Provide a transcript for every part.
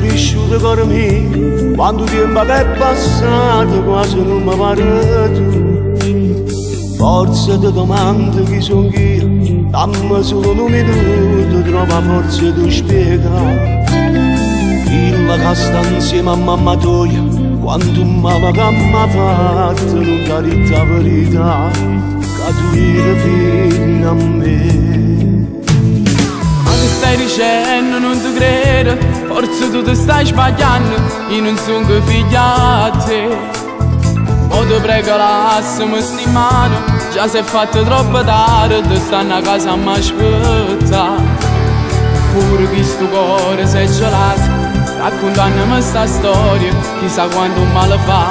cresciuto con me, quando tempo che è passato quasi non mi pare tu. Forza ti domando chi sono io, dammi solo un minuto, trova forza di spiegare. Il che sta insieme a mamma tua, quanto male che mi ha fatto, non carità la verità, che tu eri fino a me. Ma che stai dicendo, non ti credo, forse tu ti stai sbagliando, io non sono che figlio a te. O ti prego lasciami sta in mano, già si è fatto troppo tardi, stanno a casa a mi aspettare. Pure questo cuore si è gelato, raccontami sta storia, chissà quanto male fa,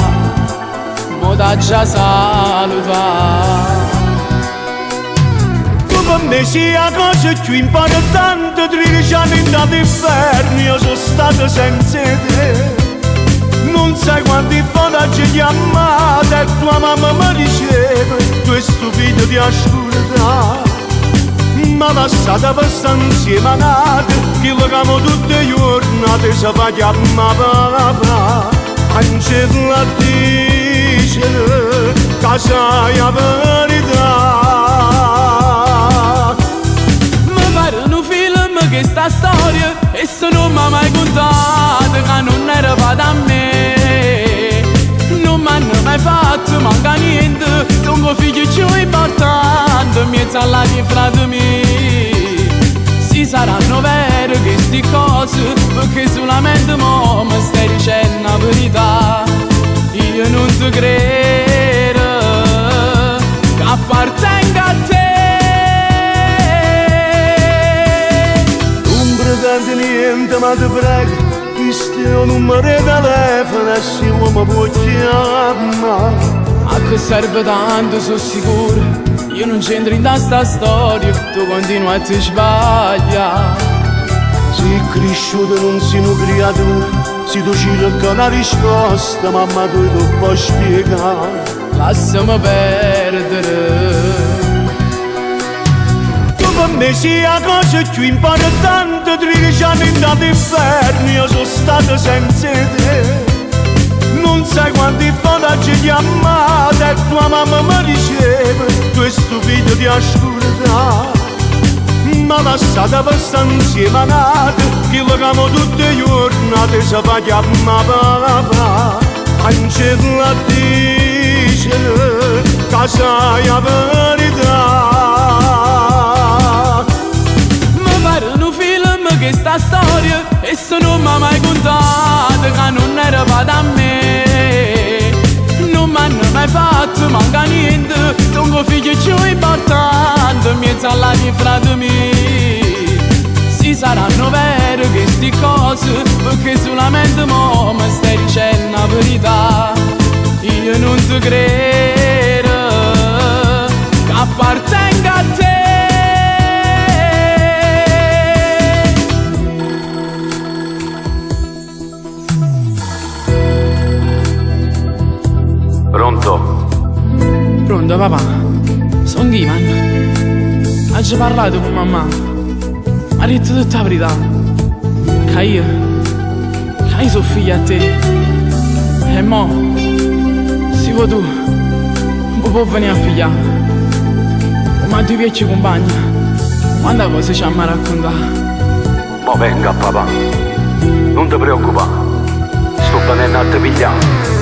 mo da già salutare. Tu per me sei la cosa più importante, 13 anni d'inferno, io sono stato senza te. Non sai quanti volte ci chiamate e tua mamma mi diceva, tu sei stupido di ascoltare. Ma lasciate per stare insieme a nate, che legamo tutte le giornate, si fa chiamare papà. Angela dice che sai la verità. Mi pare un film che sta storia, e se non mi ha mai contato, che non era da me. Non mi hanno mai fatto manca niente, sono figlio più importante, mezzo alla cifra di me. Si saranno vere queste cose, perché solamente mo mi stai dicendo la verità. Io non ti credo che appartenga a te. Non pretendo niente, ma ti prego, questo è un numero di telefono e se uomo può chiamare. A che serve tanto, sono sicuro, io non c'entro in sta storia, tu continui a ti sbagliare. Sei cresciuto, non sei una creatura, se tu cerchi una risposta, mamma tu lo puoi spiegare. Lasciami perdere. Tu per me sei la cosa più importante, 13 anni d'inferno, io sono stato senza te. Non sai quanti volte ci chiamate e tua mamma mi diceva, tu sei stupido di ascoltare. Ma lasciate per stare insieme a nate, che legamo tutte le giornate, si fa chiamare papà. Angela dice che sai la verità. Mi pare un film che sta storia, e se non mi ha mai contato, che non era da me. Non mi hanno mai fatto manca niente, sono figlio più importante, mezzo alla cifra di me. Si saranno vere queste cose, perché solamente mo mi stai dicendo la verità. Io non ti credo che appartenga a te. Pronto? Pronto papà, sono Ivan. Oggi ho parlato con mamma, mi ha detto tutta la verità, che io sono figlio a te. E mo, se vuoi tu, mi puoi venire a pigliare. Ma tu piaci compagni, quanta cosa ci hanno raccontato. Ma venga papà, non ti preoccupare, sto venendo a te pigliare.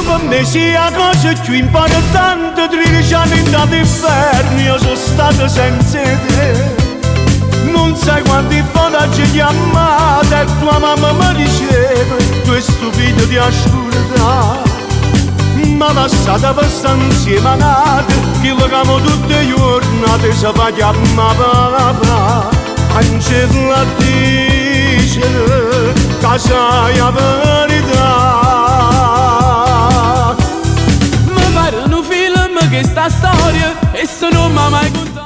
Per me sei la cosa più importante, 13 anni d'inferno, io sono stato senza te. Non sai quanti volte ci chiamate e tua mamma mi diceva, tu sei stupido di ascoltare. Ma lasciate per stare insieme a nate, che legamo tutte le giornate, si fa chiamare papà. încet la dicere că așa e verità. Mi pare un film questa storia e se non mi ha mai contato.